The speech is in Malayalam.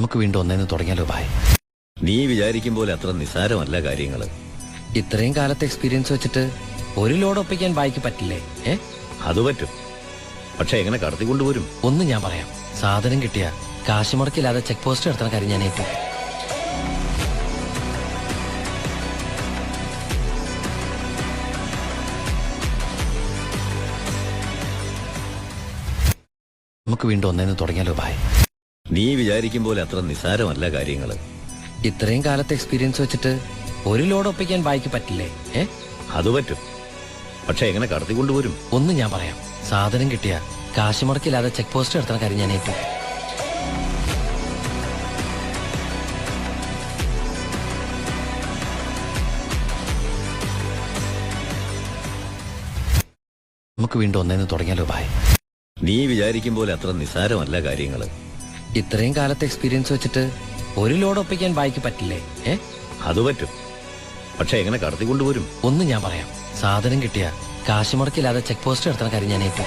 നമുക്ക് വീണ്ടും ഒന്നേന്ന് തുടങ്ങിയാലോ ഭായ്? നീ വിചാരിക്കും പോലെ അത്ര നിസ്സാരമല്ല കാര്യങ്ങള്. ഇത്രയും കാലത്തെ എക്സ്പീരിയൻസ് വെച്ചിട്ട് ഒരു ലോഡ് ഒപ്പിക്കാൻ ഭായിക്ക് പറ്റില്ലേ? അത് പറ്റും, പക്ഷെ എങ്ങനെ കടത്തിക്കൊണ്ടുവരും? ഒന്ന് ഞാൻ പറയാം. സാധനം കിട്ടിയ കാശ് മുടക്കില്ലാതെ ചെക്ക് പോസ്റ്റ് നടത്തുന്ന കാര്യം ഞാൻ ഏറ്റു. നമുക്ക് വീണ്ടും ഒന്നേന്ന് തുടങ്ങിയാലോ ഭായ്? നീ വിചാരിക്കും പോലെ അത്ര നിസ്സാരമല്ല കാര്യങ്ങള്. ഇത്രയും കാലത്തെ എക്സ്പീരിയൻസ് വെച്ചിട്ട് ഒരു ലോഡ് ഒപ്പിക്കാൻ ഭായിക്ക് പറ്റില്ലേ? അത് പറ്റും, പക്ഷെ എങ്ങനെ കടത്തിക്കൊണ്ടുവരും? ഒന്ന് ഞാൻ പറയാം. സാധനം കിട്ടിയ കാശ് മുടക്കില്ലാതെ ചെക്ക് പോസ്റ്റ് നടത്തുന്ന കാര്യം ഞാൻ ഏറ്റു. നമുക്ക് വീണ്ടും ഒന്നേന്ന് തുടങ്ങിയാലോ ഭായ്? നീ വിചാരിക്കും പോലെ അത്ര നിസ്സാരമല്ല കാര്യങ്ങള്. ഇത്രയും കാലത്തെ എക്സ്പീരിയൻസ് വെച്ചിട്ട് ഒരു ലോഡ് ഒപ്പിക്കാൻ ഭായിക്ക് പറ്റില്ലേ? അത് പറ്റും, പക്ഷെ എങ്ങനെ കടത്തിക്കൊണ്ടുവരും? ഒന്ന് ഞാൻ പറയാം. സാധനം കിട്ടിയ കാശ് മുടക്കില്ലാതെ ചെക്ക് പോസ്റ്റ് നടത്തുന്ന കാര്യം ഞാൻ ഏറ്റു.